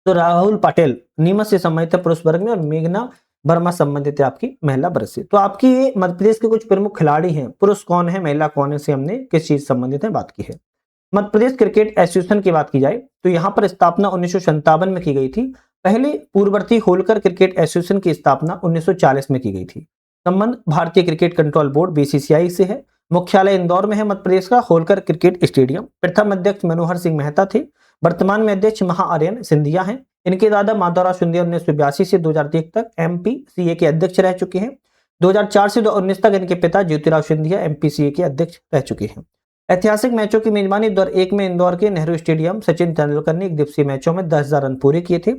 तो राहुल पटेल नीमच से संबंधित है पुरुष वर्ग में और मेघना वर्मा संबंधित है आपकी महिला वर्ग से। तो आपकी ये मध्य प्रदेश के कुछ प्रमुख खिलाड़ी हैं। पुरुष कौन है, महिला कौन है, से हमने किस चीज संबंधित है बात की है। मध्य प्रदेश क्रिकेट एसोसिएशन की बात की जाए तो यहाँ पर स्थापना 1957 में की गई थी। पहले पूर्ववर्ती होलकर क्रिकेट एसोसिएशन की स्थापना 1940 में की गई थी। संबंध भारतीय क्रिकेट कंट्रोल बोर्ड बीसीसीआई से है। मुख्यालय इंदौर में है मध्य प्रदेश का। Holkar cricket stadium. प्रथम अध्यक्ष मनोहर सिंह मेहता थे। वर्तमान में अध्यक्ष महाआर्यन सिंधिया हैं। इनके दादा माधवराव सिंधिया 1982 से 2003 तक एमपीसीए के अध्यक्ष रह चुके हैं। 2004 से 2019 तक इनके पिता ज्योतिराव सिंधिया एमपीसीए के अध्यक्ष रह चुके हैं। ऐतिहासिक मैचों की मेजबानी 2001 में इंदौर के नेहरू स्टेडियम सचिन तेंदुलकर ने एक दिवसीय मैचों में 10,000 रन पूरे किए थे।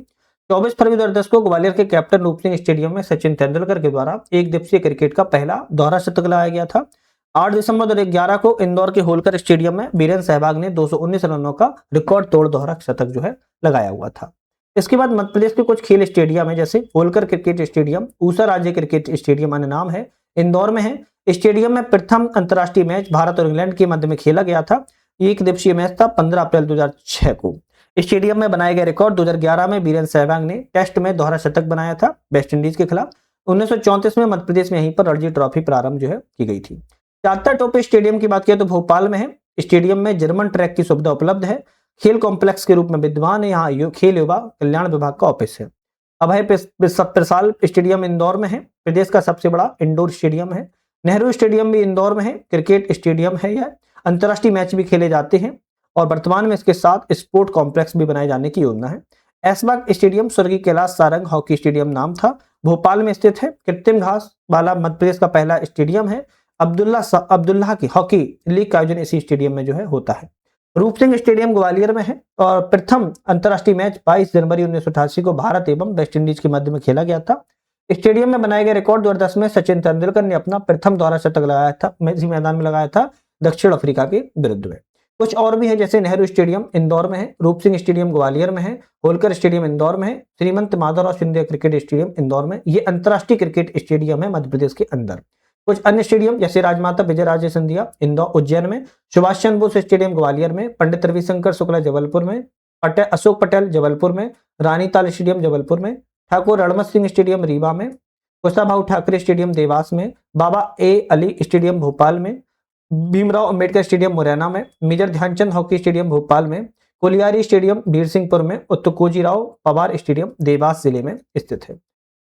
24 फरवरी 2010 को ग्वालियर के कैप्टन रूप सिंह स्टेडियम में सचिन तेंदुलकर के द्वारा एक दिवसीय क्रिकेट का पहला दोहरा शतक लगाया गया था। 8 दिसंबर 2011 को इंदौर के होलकर स्टेडियम में बीरेन सहवाग ने 219 रनों का रिकॉर्ड तोड़ दोहरा शतक जो है लगाया हुआ था। इसके बाद मध्य प्रदेश के कुछ खेल स्टेडियम है, जैसे होलकर क्रिकेट स्टेडियम, ऊषा राज्य क्रिकेट स्टेडियम अन्य नाम है, इंदौर में है। स्टेडियम में प्रथम अंतर्राष्ट्रीय मैच भारत और इंग्लैंड के मध्य में खेला गया था। एक दिवसीय मैच था 15 अप्रैल 2006 को। स्टेडियम में बनाए गए रिकॉर्ड 2011 में बीरेन सहवाग ने टेस्ट में दोहरा शतक बनाया था वेस्ट इंडीज के खिलाफ। 1934 में मध्य प्रदेश में यहीं पर रणजी ट्रॉफी प्रारंभ जो है की गई थी। टाटा टोपे स्टेडियम की बात करें तो भोपाल में है। स्टेडियम में जर्मन ट्रैक की सुविधा उपलब्ध है। खेल कॉम्प्लेक्स के रूप में विद्यमान है। यहाँ खेल युवा कल्याण विभाग का ऑफिस है। अभय प्रसाल स्टेडियम इंदौर में है। प्रदेश का सबसे बड़ा इंडोर स्टेडियम है। नेहरू स्टेडियम भी इंदौर में है। क्रिकेट स्टेडियम है यह। अंतर्राष्ट्रीय मैच भी खेले जाते हैं और वर्तमान में इसके साथ स्पोर्ट कॉम्प्लेक्स भी बनाए जाने की योजना है। ऐशबाग स्टेडियम स्वर्गीय कैलाश सारंग हॉकी स्टेडियम नाम था, भोपाल में स्थित है। कृत्रिम घास वाला मध्य प्रदेश का पहला स्टेडियम है। अब्दुल्ला की हॉकी लीग का आयोजन इसी स्टेडियम में जो है होता है। रूप सिंह स्टेडियम ग्वालियर में है और प्रथम अंतर्राष्ट्रीय मैच 22 जनवरी 1988 को भारत एवं वेस्ट इंडीज के मध्य में खेला गया था। स्टेडियम में बनाए गए रिकॉर्ड 2010 में सचिन तेंदुलकर ने अपना प्रथम दोहरा शतक लगाया था, इसी मैदान में लगाया था दक्षिण अफ्रीका के विरुद्ध में। कुछ और भी है जैसे नेहरू स्टेडियम इंदौर में है, रूप सिंह स्टेडियम ग्वालियर में है, होलकर स्टेडियम इंदौर में है, श्रीमंत माधवराव सिंधिया क्रिकेट स्टेडियम इंदौर में। ये अंतर्राष्ट्रीय क्रिकेट स्टेडियम है मध्य प्रदेश के अंदर। कुछ अन्य स्टेडियम जैसे राजमाता विजयराजे सिंधिया इंदौर उज्जैन में, सुभाष चंद्र बोस स्टेडियम ग्वालियर में, पंडित रविशंकर शुक्ला जबलपुर में, अशोक पटेल जबलपुर में, रानीताल स्टेडियम जबलपुर में, ठाकुर रणमत सिंह स्टेडियम रीवा में, कुशाभाऊ ठाकरे स्टेडियम देवास में, बाबा ए अली स्टेडियम भोपाल में, भीमराव अंबेडकर स्टेडियम मुरैना में, major Dhyanchand hockey stadium Bhopal में, कोलियारी स्टेडियम बीरसिंहपुर में, तुकोजीराव पवार स्टेडियम देवास जिले में स्थित है।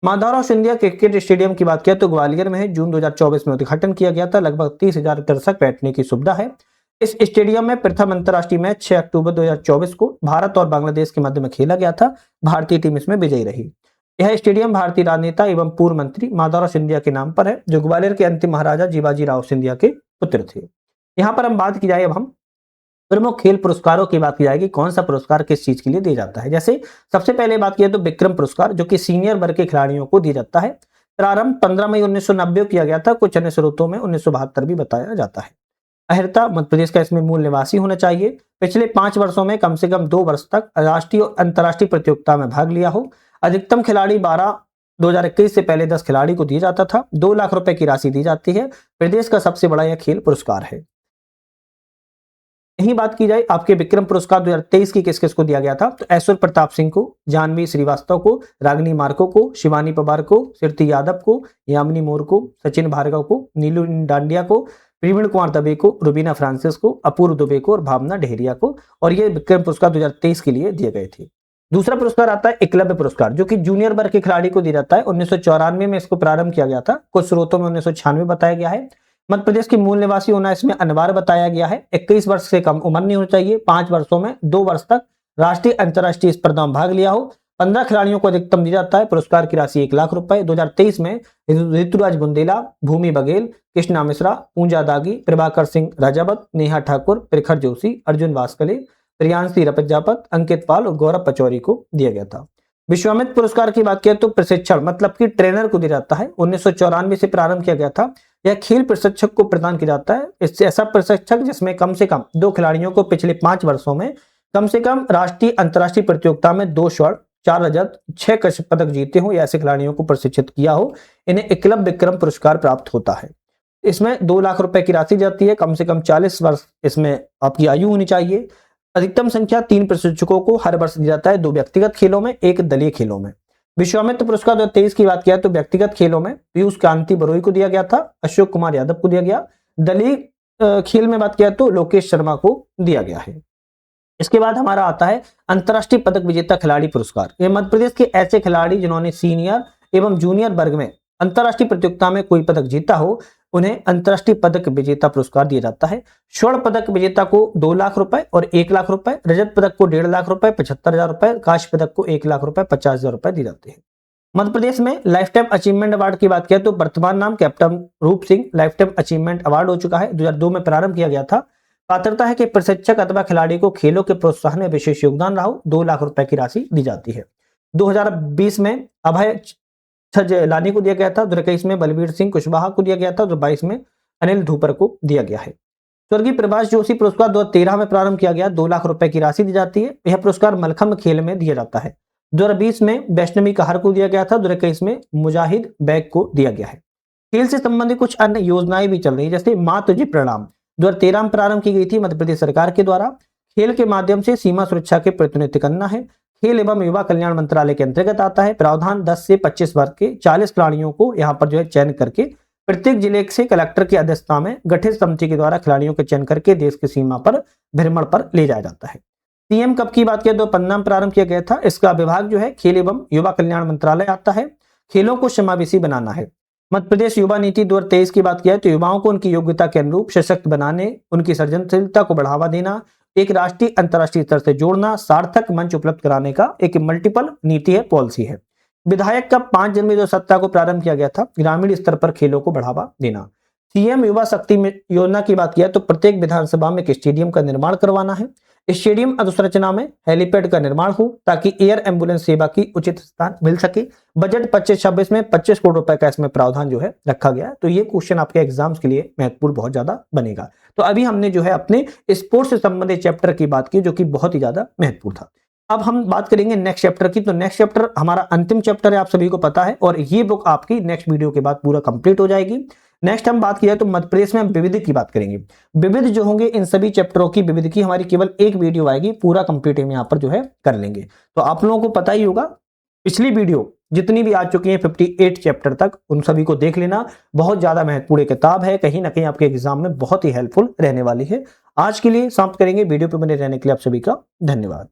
माधवराव सिंधिया क्रिकेट स्टेडियम की बात किया तो ग्वालियर में है। जून 2024 में उद्घाटन किया गया था। लगभग 30,000 दर्शक बैठने की सुविधा है। इस स्टेडियम में प्रथम अंतर्राष्ट्रीय मैच 6 अक्टूबर 2024 को भारत और बांग्लादेश के मध्य में खेला गया था। भारतीय टीम इसमें विजयी रही। यह स्टेडियम भारतीय राजनेता एवं पूर्व मंत्री माधवराव सिंधिया के नाम पर है, जो ग्वालियर के अंतिम महाराजा जीवाजी राव सिंधिया के पुत्र थे। यहाँ पर हम बात की जाए, अब हम प्रमुख खेल पुरस्कारों की बात की जाएगी, कौन सा पुरस्कार किस चीज के लिए दिया जाता है। जैसे सबसे पहले बात किया तो विक्रम पुरस्कार, जो कि सीनियर वर्ग के खिलाड़ियों को दिया जाता है। प्रारंभ 15 मई 1990 किया गया था। कुछ अन्य स्रोतों में 1972 भी बताया जाता है। अहर्ता मध्य प्रदेश का इसमें मूल निवासी होना चाहिए। पिछले 5 वर्षों में कम से कम 2 वर्ष तक राष्ट्रीय और अंतर्राष्ट्रीय प्रतियोगिता में भाग लिया हो। अधिकतम खिलाड़ी 2021 से पहले 10 खिलाड़ी को दिया जाता था। 2 लाख रुपए की राशि दी जाती है। प्रदेश का सबसे बड़ा यह खेल पुरस्कार है। यही बात की जाए आपके विक्रम पुरस्कार 2023 की किस किस को दिया गया था, तो ऐश्वर्य प्रताप सिंह को, जानवी श्रीवास्तव को, रागिनी मार्को को, शिवानी पवार को, कीर्ति यादव को, यामिनी मोर को, सचिन भार्गव को, नीलू डांडिया को, प्रवीण कुमार दबे को, रुबीना फ्रांसिस को, अपूर्व दुबे को और भावना डेहरिया को। और ये विक्रम पुरस्कार 2023 के लिए दिए गए थे। दूसरा पुरस्कार आता है एकलव्य पुरस्कार, जो कि जूनियर वर्ग के खिलाड़ी को दिया जाता है। 1994 में इसको प्रारंभ किया गया था। कुछ स्रोतों में 1996 बताया गया है। मध्य प्रदेश की मूल निवासी होना इसमें अनिवार्य बताया गया है। 21 वर्ष से कम उम्र नहीं होनी चाहिए। 5 वर्षों में 2 वर्ष तक राष्ट्रीय अंतर्राष्ट्रीय स्पर्धा में भाग लिया हो। 15 खिलाड़ियों को अधिकतम दिया जाता है। पुरस्कार की राशि 1 लाख रुपए। 2023 में ऋतुराज बुंदेला, भूमि बघेल, कृष्णा मिश्रा, पूंजा दागी, प्रभाकर सिंह राजावत, नेहा ठाकुर, प्रखर जोशी, अर्जुन वास्कले, प्रियांशी रपजापत, अंकित पाल और गौरव पचौरी को दिया गया था। विश्वामित्र पुरस्कार की बात किया तो प्रशिक्षण मतलब कि ट्रेनर को दिया जाता है। 1994 से प्रारंभ किया गया था। यह खेल प्रशिक्षक को प्रदान किया जाता है। इससे ऐसा प्रशिक्षक जिसमें कम से कम 2 खिलाड़ियों को पिछले 5 वर्षों में कम से कम राष्ट्रीय अंतर्राष्ट्रीय प्रतियोगिता में 2 स्वर्ण, 4 रजत, 6 कश्यप पदक जीते हो या ऐसे खिलाड़ियों को प्रशिक्षित किया हो, इन्हें एकलव्य विक्रम पुरस्कार प्राप्त होता है। इसमें 2 लाख रुपए की राशि जाती है। कम से कम 40 वर्ष इसमें आपकी आयु होनी चाहिए। अधिकतम संख्या 3 प्रशिक्षकों को हर वर्ष दिया जाता है, 2 व्यक्तिगत खेलों में, 1 दलीय खेलों में। विश्वामित्र पुरस्कार 2023 की बात किया तो व्यक्तिगत खेलों में पीयूष कांति बरोई को दिया गया था, अशोक कुमार यादव को दिया गया। दलीय खेल में बात किया तो लोकेश शर्मा को दिया गया है। इसके बाद हमारा आता है अंतर्राष्ट्रीय पदक विजेता खिलाड़ी पुरस्कार। ये मध्य प्रदेश के ऐसे खिलाड़ी जिन्होंने सीनियर एवं जूनियर वर्ग में अंतर्राष्ट्रीय प्रतियोगिता में कोई पदक जीता हो, उन्हें अंतर्राष्ट्रीय पदक विजेता पुरस्कार दिया जाता है। स्वर्ण पदक विजेता को 2 लाख रुपए और 1 लाख रुपए, रजत पदक को 1.5 लाख रुपए 75,000 रुपए, कांस्य पदक को 1 लाख रुपए 50,000 रुपए दिए जाते हैं। मध्य प्रदेश में लाइफ टाइम अचीवमेंट अवार्ड की बात किया तो वर्तमान नाम कैप्टन रूप Singh life time achievement award हो चुका है। 2002 में प्रारंभ किया गया था। पात्रता है कि प्रशिक्षक अथवा खिलाड़ी को खेलों के प्रोत्साहन में विशेष योगदान रहा हो, 2 लाख रुपए की राशि दी जाती है। 2020 में अभय लानी को दिया गया था। 2021 में बलबीर सिंह कुशवाहा को दिया गया था। 2022 में अनिल धूपर को दिया गया है। स्वर्गीय प्रभाष जोशी पुरस्कार 2013 में प्रारंभ किया गया। 2 लाख रुपए की राशि दी जाती है। यह पुरस्कार मलखम्ब खेल में दिया जाता है। 2020 में वैष्णवी कहर को दिया गया था। 2021 में मुजाहिद बैग को दिया गया है। खेल से संबंधित कुछ अन्य योजनाएं भी चल रही है, जैसे मां तुझे प्रणाम 2013 में प्रारंभ की गई थी मध्य प्रदेश सरकार के द्वारा। खेल के माध्यम से सीमा सुरक्षा के प्रतिनिधित्व करना है। खेल एवं युवा कल्याण मंत्रालय के अंतर्गत आता है। प्रावधान 10 से 25 वर्ष के 40 खिलाड़ियों को यहाँ पर जो है चयन करके प्रत्येक जिले से कलेक्टर की अध्यक्षता में गठित समिति के द्वारा खिलाड़ियों के चयन करके देश की सीमा पर भ्रमण पर ले जाया जाता है। सीएम कप की बात करें तो 2015 में प्रारंभ किया गया था। इसका विभाग जो है खेल एवं युवा कल्याण मंत्रालय आता है। खेलों को समावेशी बनाना है। मध्य प्रदेश युवा नीति 2023 की बात किया तो युवाओं को उनकी योग्यता के अनुरूप सशक्त बनाने, उनकी सृजनशीलता को बढ़ावा देना, एक राष्ट्रीय अंतर्राष्ट्रीय स्तर से जोड़ना, सार्थक मंच उपलब्ध कराने का एक मल्टीपल नीति है, पॉलिसी है। विधायक का 5 जनवरी 2017 को प्रारंभ किया गया था। ग्रामीण स्तर पर खेलों को बढ़ावा देना। सीएम युवा शक्ति योजना की बात किया तो प्रत्येक विधानसभा में एक स्टेडियम का निर्माण करवाना है। स्टेडियम अधोसंरचना में हेलीपैड का निर्माण हो ताकि एयर एम्बुलेंस सेवा की उचित स्थान मिल सके। बजट 25-26 में 25 करोड़ रुपए का इसमें प्रावधान जो है रखा गया है। तो ये क्वेश्चन आपके एग्जाम्स के लिए महत्वपूर्ण बहुत ज्यादा बनेगा। तो अभी हमने जो है अपने स्पोर्ट्स से संबंधित चैप्टर की बात की जो कि बहुत ही ज्यादा महत्वपूर्ण था। अब हम बात करेंगे नेक्स्ट चैप्टर की। तो नेक्स्ट चैप्टर हमारा अंतिम चैप्टर है, आप सभी को पता है, और ये बुक आपकी नेक्स्ट वीडियो के बाद पूरा कंप्लीट हो जाएगी। नेक्स्ट हम बात किया तो मध्य प्रदेश में हम विविध की बात करेंगे। विविध जो होंगे इन सभी चैप्टरों की विविध की हमारी केवल एक वीडियो आएगी, पूरा कंप्लीट हम यहाँ पर जो है कर लेंगे। तो आप लोगों को पता ही होगा पिछली वीडियो जितनी भी आ चुकी है 58 चैप्टर तक, उन सभी को देख लेना। बहुत ज्यादा महत्वपूर्ण किताब है, कहीं ना कहीं आपके एग्जाम में बहुत ही हेल्पफुल रहने वाली है। आज के लिए समाप्त करेंगे। वीडियो पे बने रहने के लिए आप सभी का धन्यवाद।